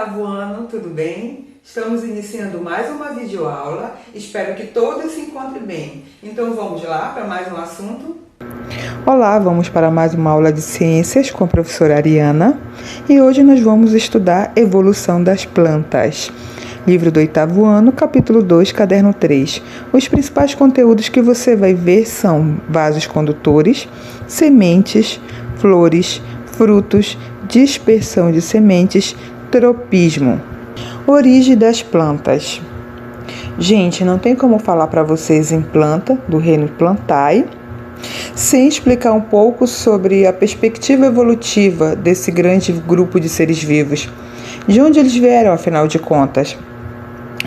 oitavo ano, tudo bem? Estamos iniciando mais uma videoaula, espero que todos se encontrem bem. Então vamos lá para mais um assunto? Olá, vamos para mais uma aula de ciências com a professora Ariana e hoje nós vamos estudar evolução das plantas. Livro do oitavo ano, capítulo 2, caderno 3. Os principais conteúdos que você vai ver são vasos condutores, sementes, flores, frutos, dispersão de sementes, tropismo. Origem das plantas. Gente, não tem como falar para vocês em planta, do reino Plantae, sem explicar um pouco sobre a perspectiva evolutiva desse grande grupo de seres vivos. De onde eles vieram, afinal de contas?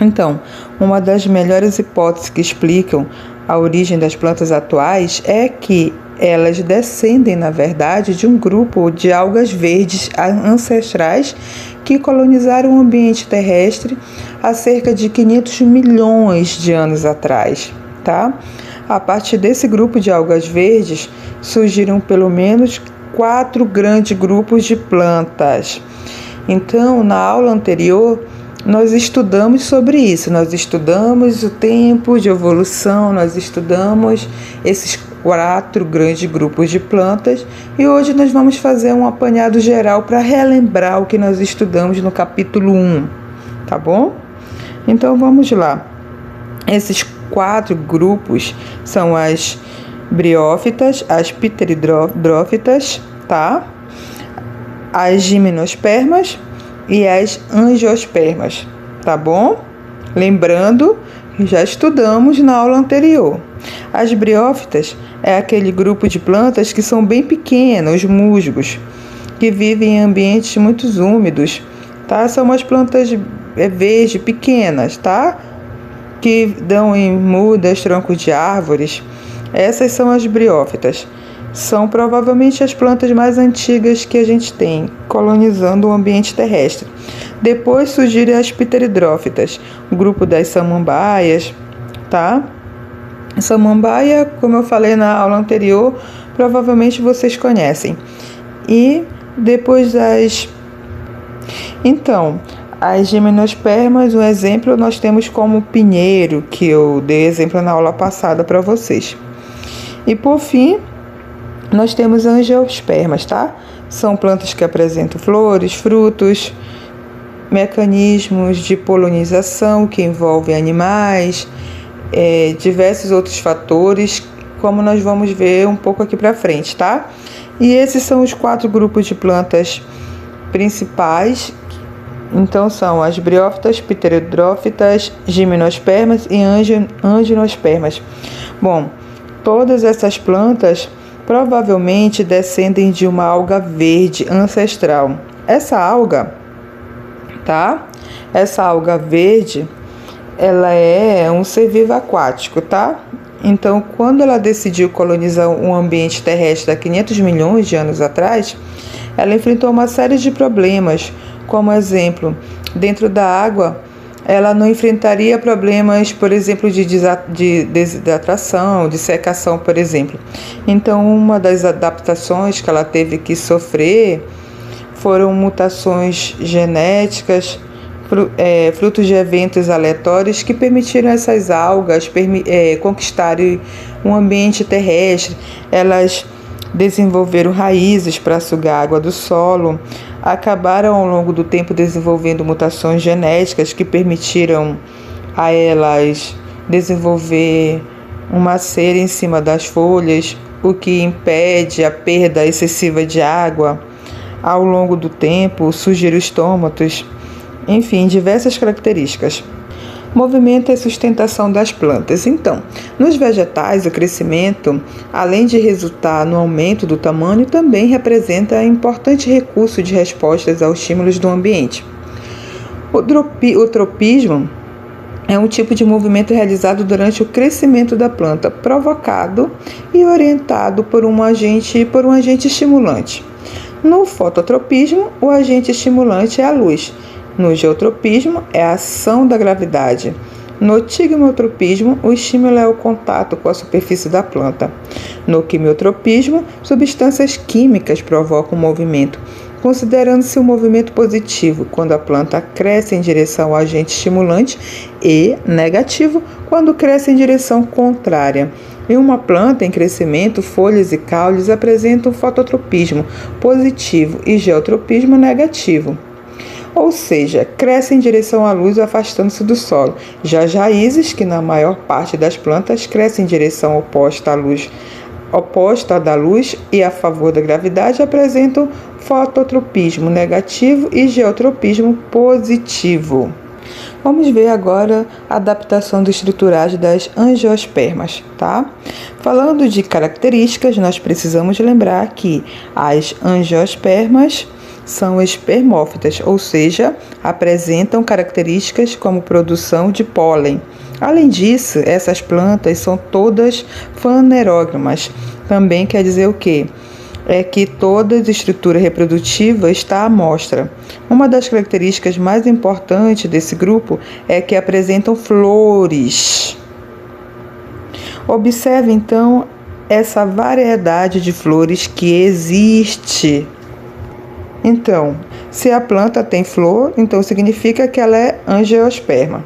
Então, uma das melhores hipóteses que explicam a origem das plantas atuais é que elas descendem, na verdade, de um grupo de algas verdes ancestrais que colonizaram o ambiente terrestre há cerca de 500 milhões de anos atrás, tá? A partir desse grupo de algas verdes, surgiram pelo menos 4 grandes grupos de plantas. Então, na aula anterior, nós estudamos sobre isso, nós estudamos o tempo de evolução, nós estudamos esses 4 grandes grupos de plantas e hoje nós vamos fazer um apanhado geral para relembrar o que nós estudamos no capítulo 1, tá bom? Então vamos lá. Esses 4 grupos são as briófitas, as pteridrófitas, tá? As gimnospermas e as angiospermas, tá bom? Lembrando que já estudamos na aula anterior. As briófitas é aquele grupo de plantas que são bem pequenas, os musgos, que vivem em ambientes muito úmidos, tá? São umas plantas verdes pequenas, tá? Que dão em mudas, troncos de árvores. Essas são as briófitas. São provavelmente as plantas mais antigas que a gente tem, colonizando o ambiente terrestre. Depois surgiram as pteridrófitas, o grupo das samambaias, tá? Samambaia, como eu falei na aula anterior, provavelmente vocês conhecem. E depois das... Então, as gimnospermas, um exemplo, nós temos como pinheiro, que eu dei exemplo na aula passada para vocês. E por fim, nós temos angiospermas, tá? São plantas que apresentam flores, frutos, mecanismos de polinização que envolvem animais, diversos outros fatores, como nós vamos ver um pouco aqui para frente, tá? E esses são os 4 grupos de plantas principais. Então são as briófitas, pteridrófitas, gimnospermas e angiospermas. Bom, todas essas plantas provavelmente descendem de uma alga verde ancestral. Essa alga, tá? Essa alga verde, ela é um ser vivo aquático, tá? Então, quando ela decidiu colonizar um ambiente terrestre há 500 milhões de anos atrás, ela enfrentou uma série de problemas, como exemplo, dentro da água, ela não enfrentaria problemas, por exemplo, de desidratação, de secação, por exemplo. Então, uma das adaptações que ela teve que sofrer foram mutações genéticas, frutos de eventos aleatórios que permitiram essas algas conquistarem um ambiente terrestre. Elas desenvolveram raízes para sugar água do solo, acabaram ao longo do tempo desenvolvendo mutações genéticas que permitiram a elas desenvolver uma cera em cima das folhas, o que impede a perda excessiva de água. Ao longo do tempo, surgiram estômatos, enfim, diversas características. Movimento e sustentação das plantas. Então, nos vegetais, o crescimento, além de resultar no aumento do tamanho, também representa importante recurso de respostas aos estímulos do ambiente. O tropismo é um tipo de movimento realizado durante o crescimento da planta, provocado e orientado por um agente estimulante. No fototropismo, o agente estimulante é a luz. No geotropismo, é a ação da gravidade. No tigmotropismo, o estímulo é o contato com a superfície da planta. No quimiotropismo, substâncias químicas provocam o movimento, considerando-se um movimento positivo quando a planta cresce em direção ao agente estimulante e negativo quando cresce em direção contrária. Em uma planta em crescimento, folhas e caules apresentam fototropismo positivo e geotropismo negativo. Ou seja, crescem em direção à luz afastando-se do solo. Já as raízes, que na maior parte das plantas crescem em direção oposta da luz e a favor da gravidade, apresentam fototropismo negativo e geotropismo positivo. Vamos ver agora a adaptação do estruturagem das angiospermas, tá? Falando de características, nós precisamos lembrar que as angiospermas são espermófitas, ou seja, apresentam características como produção de pólen. Além disso, essas plantas são todas fanerógamas. Também quer dizer o quê? É que toda a estrutura reprodutiva está à mostra. Uma das características mais importantes desse grupo é que apresentam flores. Observe então essa variedade de flores que existe. Então, se a planta tem flor, então significa que ela é angiosperma.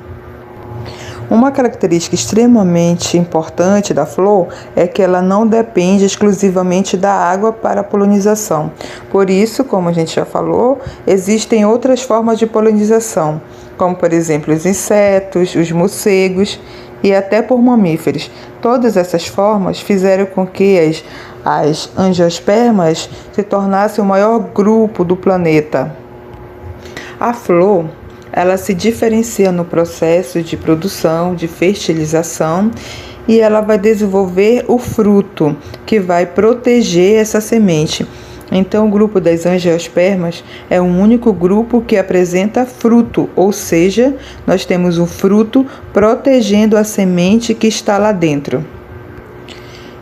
Uma característica extremamente importante da flor é que ela não depende exclusivamente da água para a polinização. Por isso, como a gente já falou, existem outras formas de polinização, como por exemplo os insetos, os morcegos e até por mamíferos. Todas essas formas fizeram com que as angiospermas se tornassem o maior grupo do planeta. A flor, ela se diferencia no processo de produção, de fertilização, e ela vai desenvolver o fruto, que vai proteger essa semente. Então, o grupo das angiospermas é o único grupo que apresenta fruto, ou seja, nós temos um fruto protegendo a semente que está lá dentro.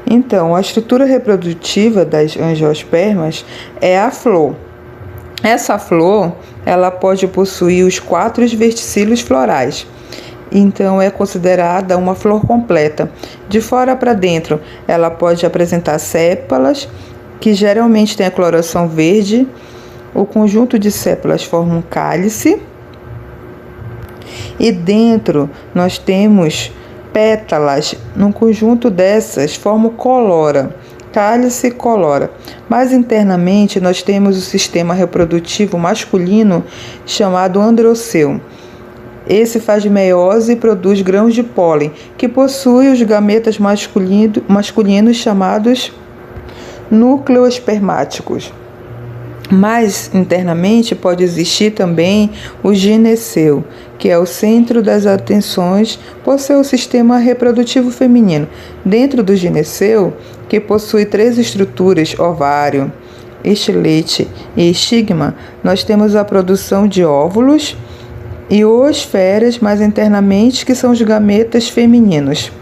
Então, a estrutura reprodutiva das angiospermas é a flor. Essa flor, ela pode possuir os 4 verticílios florais. Então, é considerada uma flor completa. De fora para dentro, ela pode apresentar sépalas, que geralmente tem a coloração verde. O conjunto de sépalas forma um cálice. E dentro, nós temos pétalas. No conjunto dessas, forma o colora. Cálice e colora. Mais internamente, nós temos o sistema reprodutivo masculino chamado androceu. Esse faz meiose e produz grãos de pólen, que possui os gametas masculinos chamados núcleospermáticos. Mais internamente pode existir também o gineceu, que é o centro das atenções por seu sistema reprodutivo feminino. Dentro do gineceu, que possui 3 estruturas, ovário, estilete e estigma, nós temos a produção de óvulos e oosferas mais internamente, que são os gametas femininos.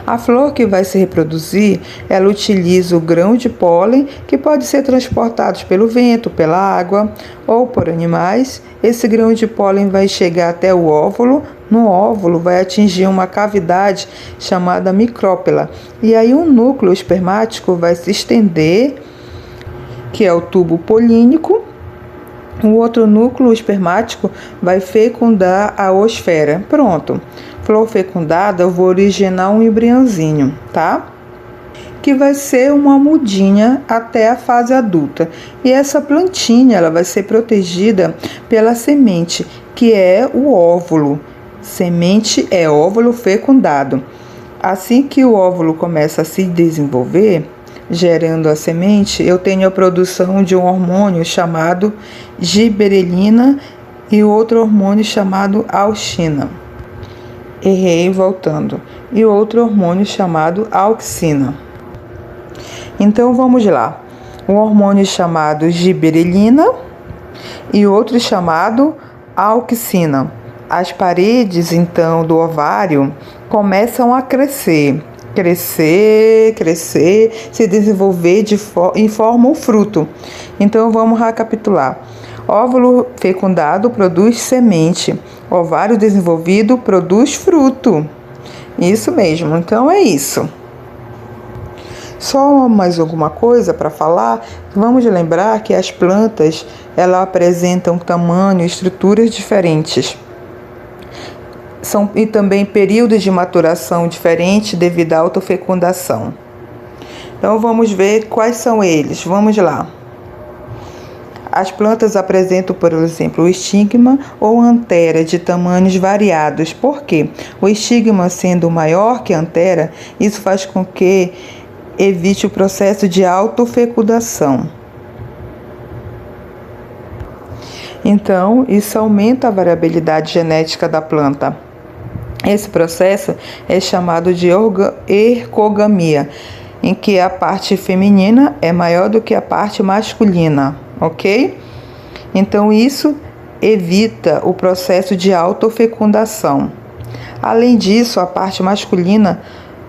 A flor que vai se reproduzir, ela utiliza o grão de pólen, que pode ser transportado pelo vento, pela água ou por animais. Esse grão de pólen vai chegar até o óvulo. No óvulo vai atingir uma cavidade chamada micrópila. E aí um núcleo espermático vai se estender, que é o tubo polínico. O outro núcleo espermático vai fecundar a oosfera. Pronto. Flor fecundada, eu vou originar um embriãozinho, tá? Que vai ser uma mudinha até a fase adulta. E essa plantinha, ela vai ser protegida pela semente, que é o óvulo. Semente é óvulo fecundado. Assim que o óvulo começa a se desenvolver, gerando a semente, eu tenho a produção de um hormônio chamado giberelina e outro hormônio chamado auxina. Errei, voltando. E outro hormônio chamado auxina. Então, vamos lá. Um hormônio chamado giberelina e outro chamado auxina. As paredes, então, do ovário começam a crescer, se desenvolver e formam um fruto. Então, vamos recapitular. Óvulo fecundado produz semente. Ovário desenvolvido produz fruto. Isso mesmo, então é isso. Só mais alguma coisa para falar? Vamos lembrar que as plantas, elas apresentam tamanho e estruturas diferentes. E também períodos de maturação diferentes devido à autofecundação. Então vamos ver quais são eles. Vamos lá. As plantas apresentam, por exemplo, o estigma ou antera de tamanhos variados. Por quê? O estigma sendo maior que a antera, isso faz com que evite o processo de autofecundação. Então, isso aumenta a variabilidade genética da planta. Esse processo é chamado de ergogamia, em que a parte feminina é maior do que a parte masculina, ok? Então, isso evita o processo de autofecundação. Além disso, a parte masculina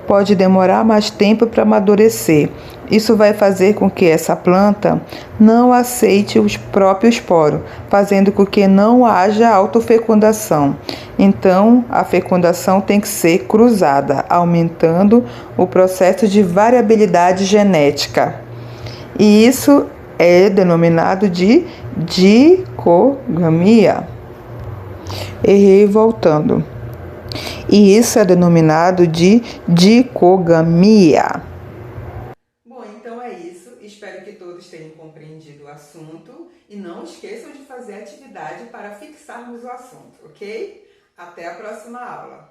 pode demorar mais tempo para amadurecer. Isso vai fazer com que essa planta não aceite os próprios esporos, fazendo com que não haja autofecundação. Então, a fecundação tem que ser cruzada, aumentando o processo de variabilidade genética. E isso é denominado de dicogamia. Errei voltando. E isso é denominado de dicogamia. Bom, então é isso. Espero que todos tenham compreendido o assunto e não esqueçam de fazer atividade para fixarmos o assunto, ok? Até a próxima aula!